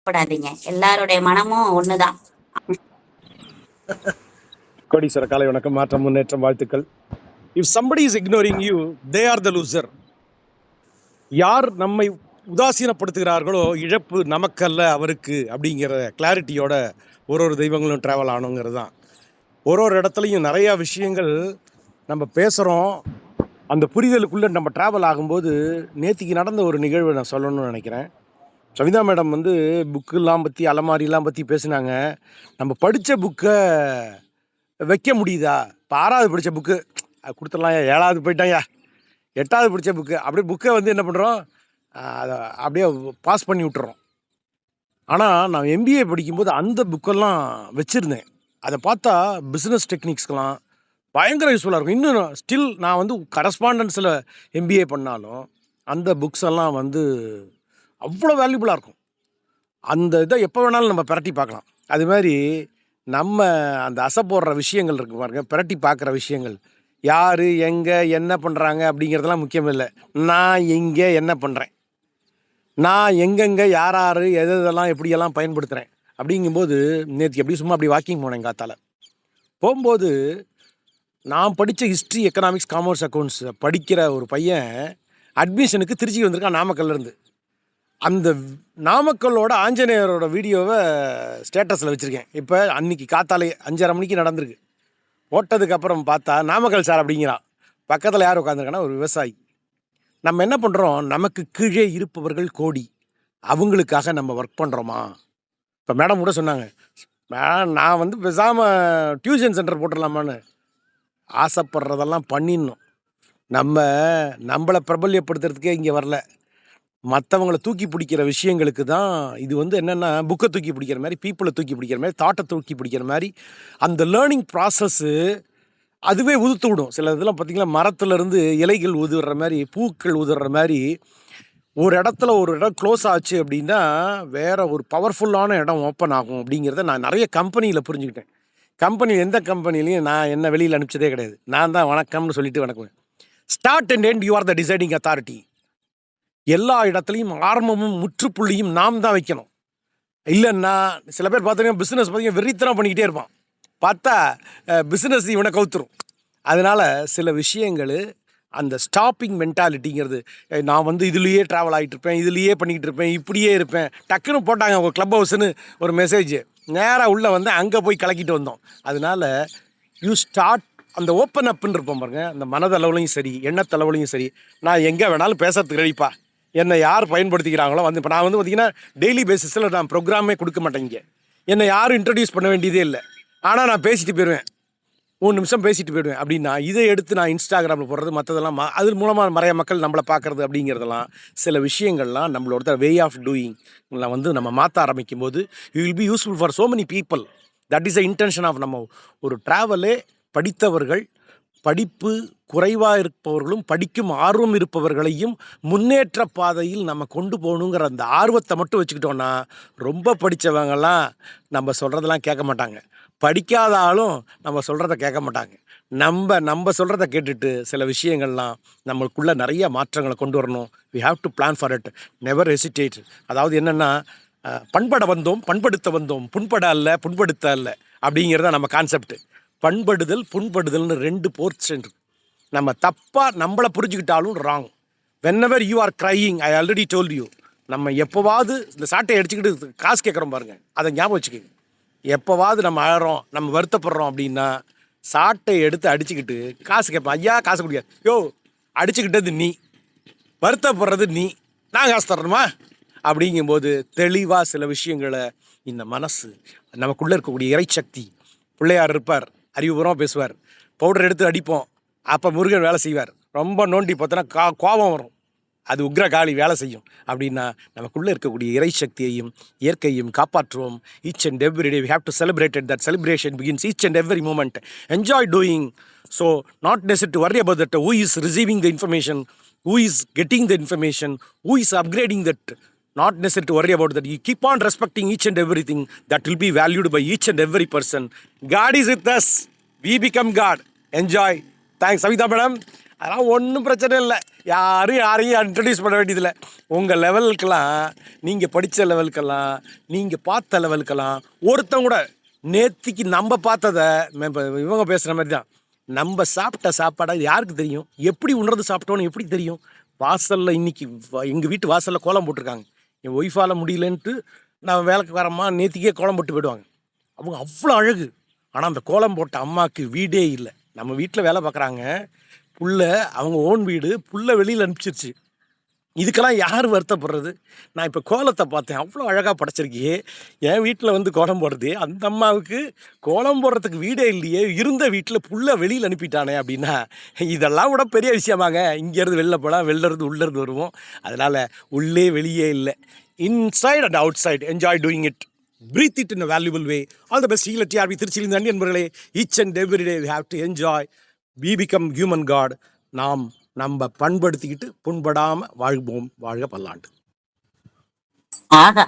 படாதீங்க. எல்லாருடைய மனமும் ஒண்ணுதான். கோடீஸ்வர காலை வணக்கம். மாற்றம் முன்னேற்றம் வாழ்த்துக்கள். If somebody is ignoring you, they are the loser. யார் நம்மை உதாசீனப்படுத்துகிறார்களோ இழப்பு நமக்கல்ல அவருக்கு அப்படிங்கிற கிளாரிட்டியோட ஒரு தெய்வங்களும் ட்ராவல் ஆகணுங்கிறது தான். ஒரு இடத்துலையும் நிறையா விஷயங்கள் நம்ம பேசுகிறோம். அந்த புரிதலுக்குள்ளே நம்ம ட்ராவல் ஆகும்போது நேற்றுக்கு நடந்த ஒரு நிகழ்வை நான் சொல்லணும்னு நினைக்கிறேன். சவிதா மேடம் வந்து புக்கெல்லாம் பற்றி அலமாரிலாம் பற்றி பேசினாங்க. நம்ம படித்த புக்கை வைக்க முடியுதா? இப்போ 6வது படித்த புக்கு கொடுத்துடலாம், 7வது போயிட்டாயா, 8வது படித்த புக்கு அப்படியே புக்கை வந்து என்ன பண்ணுறோம், அதை அப்படியே பாஸ் பண்ணி விட்டுறோம். ஆனால் நான் எம்பிஏ படிக்கும்போது அந்த புக்கெல்லாம் வச்சுருந்தேன். அதை பார்த்தா பிஸ்னஸ் டெக்னிக்ஸ்க்கெலாம் பயங்கர யூஸ்ஃபுல்லாக இருக்கும். இன்னும் ஸ்டில் நான் வந்து கரஸ்பாண்டன்ஸில் எம்பிஏ பண்ணாலும் அந்த புக்ஸ் எல்லாம் வந்து அவ்வளோ வேல்யூபுளாக இருக்கும். அந்த இதை எப்போ வேணாலும் நம்ம பிரட்டி பார்க்கலாம். அது மாதிரி நம்ம அந்த அசை போடுற விஷயங்கள் இருக்குது பாருங்க, பிரட்டி பார்க்குற விஷயங்கள், யார் எங்கே என்ன பண்ணுறாங்க அப்படிங்கிறதெல்லாம் முக்கியம் இல்லை. நான் எங்கே என்ன பண்ணுறேன், நான் எங்கெங்கே யார் யார் எதெல்லாம் எப்படியெல்லாம் பயன்படுத்துகிறேன் அப்படிங்கும்போது, நேற்று எப்படி சும்மா அப்படி வாக்கிங் போனேன். காத்தால் போகும்போது நான் படித்த ஹிஸ்ட்ரி, எக்கனாமிக்ஸ், காமர்ஸ், அக்கௌண்ட்ஸ் படிக்கிற ஒரு பையன் அட்மிஷனுக்கு திருச்சி வந்திருக்கான் நாமக்கல்லேருந்து. அந்த நாமக்கல்லோட ஆஞ்சநேயரோட வீடியோவை ஸ்டேட்டஸில் வச்சுருக்கேன். இப்போ அன்றைக்கி காத்தாலே 5:30 மணிக்கு நடந்திருக்கு. போட்டதுக்கப்புறம் பார்த்தா நாமக்கல் சார் அப்படிங்கிறான். பக்கத்தில் யார் உட்காந்துருக்கான்னா ஒரு விவசாயி. நம்ம என்ன பண்ணுறோம், நமக்கு கீழே இருப்பவர்கள் கோடி, அவங்களுக்காக நம்ம ஒர்க் பண்ணுறோமா? இப்போ மேடம் கூட சொன்னாங்க, நான் வந்து பேசாமல் டியூஷன் சென்டர் போட்டுடலாமான்னு. ஆசைப்படுறதெல்லாம் பண்ணிடணும். நம்மளை பிரபல்யப்படுத்துறதுக்கே இங்கே வரல, மற்றவங்களை தூக்கி பிடிக்கிற விஷயங்களுக்கு தான். இது வந்து என்னென்னா, புக்கை தூக்கி பிடிக்கிற மாதிரி, பீப்புளை தூக்கி பிடிக்கிற மாதிரி, தாட்டை தூக்கி பிடிக்கிற மாதிரி அந்த லேர்னிங் ப்ராசஸ்ஸு அதுவே உதுத்து விடும். சில இதெல்லாம் பார்த்திங்கன்னா, மரத்துலேருந்து இலைகள் உதுற மாதிரி, பூக்கள் உதுற மாதிரி, ஒரு இடம் க்ளோஸ் ஆச்சு அப்படின்னா வேறு ஒரு பவர்ஃபுல்லான இடம் ஓப்பன் ஆகும் அப்படிங்கிறத நான் நிறைய கம்பெனியில் புரிஞ்சுக்கிட்டேன். எந்த கம்பெனிலையும் நான் என்ன வெளியில் அனுப்பிச்சதே கிடையாது. நான் தான் வணக்கம்னு சொல்லிட்டு வணக்குவேன். Start and end you are the deciding authority. எல்லா இடத்துலையும் ஆரம்பமும் முற்றுப்புள்ளியும் நாம் தான் வைக்கணும். இல்லைன்னா சில பேர் பார்த்தீங்கன்னா பிஸ்னஸ் பார்த்தீங்கன்னா வெறித்தனம் பண்ணிக்கிட்டே இருப்பான். பார்த்தா பிஸ்னஸ் இவனை கவுத்துரும். அதனால் சில விஷயங்கள் அந்த ஸ்டாப்பிங் மென்டாலிட்டிங்கிறது, நான் வந்து இதுலேயே ட்ராவல் ஆகிட்டு இருப்பேன், இதுலேயே பண்ணிக்கிட்டு இருப்பேன், இப்படியே இருப்பேன். டக்குன்னு போட்டாங்க ஒரு கிளப் ஹவுஸ்னு ஒரு மெசேஜ், நேராக உள்ளே வந்து அங்கே போய் கலக்கிட்டு வந்தோம். அதனால் யூ ஸ்டார்ட் அந்த ஓப்பன் அப்புன்னு இருப்போம் பாருங்க, அந்த மனதளவுலையும் சரி எண்ணத்தளவுலையும் சரி. நான் எங்கே வேணாலும் பேசுறதுக்கு ரெடிப்பா, என்னை யார் பயன்படுத்திக்கிறாங்களோ வந்து. இப்போ நான் வந்து பார்த்திங்கன்னா டெய்லி பேசிஸில் நான் ப்ரோக்ராமே கொடுக்க மாட்டேங்க. என்னை யாரும் இன்ட்ரடியூஸ் பண்ண வேண்டியதே இல்லை. ஆனால் நான் பேசிட்டு போயிடுவேன், 3 நிமிஷம் பேசிட்டு போயிடுவேன். அப்படின்னா இதை எடுத்து நான் இன்ஸ்டாகிராமில் போடுறது, மற்றதெல்லாம் அது மூலமாக நிறைய மக்கள் நம்மளை பார்க்குறது அப்படிங்கிறதெல்லாம், சில விஷயங்கள்லாம் நம்மளோட வே ஆஃப் டூயிங் வந்து நம்ம மாற்ற ஆரம்பிக்கும் போது you will be useful for so many people. That is a intention of நம்ம ஒரு ட்ராவலே. படித்தவர்கள், படிப்பு குறைவாக இருப்பவர்களும் படிக்கும் ஆர்வம் இருப்பவர்களையும் முன்னேற்ற பாதையில் நம்ம கொண்டு போகணுங்கிற அந்த ஆர்வத்தை மட்டும் வச்சுக்கிட்டோன்னா, ரொம்ப படித்தவங்கெல்லாம் நம்ம சொல்கிறதெல்லாம் கேட்க மாட்டாங்க, படிக்காத ஆளும் நம்ம சொல்கிறத கேட்க மாட்டாங்க. நம்ம சொல்கிறத கேட்டுட்டு சில விஷயங்கள்லாம் நம்மளுக்குள்ளே நிறைய மாற்றங்களை கொண்டு வரணும். We have to plan for it, never hesitate. அதாவது என்னென்னா, பண்பட வந்தோம் புண்பட அல்ல புண்படுத்த அல்ல அப்படிங்கிறத நம்ம கான்செப்ட். பண்படுதல் புண்படுதல்னு 2 போர்ஷன் இருக்கு. நம்ம தப்பாக நம்மளை புரிஞ்சுக்கிட்டாலும் wrong. Whenever you are crying, I already told you. நம்ம எப்போவாது இந்த சாட்டை அடிச்சுக்கிட்டு காசு கேட்குறோம் பாருங்கள், அதை ஞாபகம் வச்சுக்கோங்க. எப்போவாது நம்ம அழறோம், நம்ம வருத்தப்படுறோம் அப்படின்னா, சாட்டை எடுத்து அடிச்சுக்கிட்டு காசு கேட்பேன். ஐயா காசு குடிக்காது, யோ அடிச்சுக்கிட்டது நீ, வருத்தப்படுறது நீ, நான் காசு தரணுமா அப்படிங்கும்போது தெளிவாக சில விஷயங்களை இந்த மனசு, நமக்குள்ளே இருக்கக்கூடிய இறைச்சக்தி. பிள்ளையார் இருப்பார், அறிவுபூர்வமாக பேசுவார், பவுடர் எடுத்து அடிப்போம், அப்போ முருகன் வேலை செய்வார். ரொம்ப நோண்டி பார்த்தோன்னா கோபம் வரும், அது உக்ர காளி வேலை செய்யும். அப்படின்னா நமக்குள்ளே இருக்கக்கூடிய இறை சக்தியையும் இயற்கையும் காப்பாற்றுவோம். Each and every day we have to celebrate that celebration begins each and every moment. Enjoy doing. So not necessary to worry about that who is receiving the information, who is getting the information, who is upgrading that. Not necessary to worry about that. You keep on respecting each and everything. That will be valued by each and every person. God is with us. We become God. Enjoy. Thanks, Savita madam. அதெல்லாம் ஒன்றும் பிரச்சனை இல்லை. யாரையும் introduce பண்ண வேண்டியதில்லை. உங்கள் லெவலுக்கெல்லாம், நீங்கள் படித்த லெவலுக்கெல்லாம், நீங்கள் பார்த்த லெவலுக்கெல்லாம் ஒருத்தன் கூட நேத்திக்கு நம்ம பார்த்ததை இப்போ இவங்க பேசுகிற மாதிரி தான். நம்ம சாப்பிட்ட சாப்பாடை யாருக்கு தெரியும்? எப்படி உணர்ந்து சாப்பிட்டோன்னு எப்படி தெரியும்? வாசலில் இன்னைக்கு எங்கள் வீட்டு வாசலில் கோலம் போட்டிருக்காங்க. என் ஒய்ஃபால் முடியலன்ட்டு நான் வேலைக்காரம்மா நேத்திக்கே கோலம் போட்டு போயிடுவாங்க. அவங்க அவ்வளோ அழகு. ஆனால் அந்த கோலம் போட்ட அம்மாவுக்கு வீடே இல்லை. நம்ம வீட்டில் வேலை பார்க்குறாங்க, புள்ள அவங்க ஓன் வீடு, புள்ள வெளியில் அனுப்பிச்சிருச்சு. இதுக்கெல்லாம் யார் வருத்தப்படுறது? நான் இப்போ கோலத்தை பார்த்தேன், அவ்வளோ அழகாக படைச்சிருக்கியே, என் வீட்டில் வந்து கோலம் போடுறது. அந்த அம்மாவுக்கு கோலம் போடுறதுக்கு வீடே இல்லையே, இருந்த வீட்டில் புள்ள வெளியில் அனுப்பிட்டானே அப்படின்னா இதெல்லாம் கூட பெரிய விஷயமாங்க. இங்கேருந்து வெளில போனால் வெளிலேருந்து உள்ளேருந்து வருவோம். அதனால் உள்ளே வெளியே இல்லை, inside and outside enjoy doing it. Breathe it in a valuable way. All the best. Heal at TRB திருச்சியில் நன்றி நண்பர்களே. Each and every day we have to enjoy. We become human God. நாம் நம்ம பண்படுத்திக்கிட்டு புண்படாமல் வாழ்வோம். வாழ்க பல்லாண்டு. ஆகா.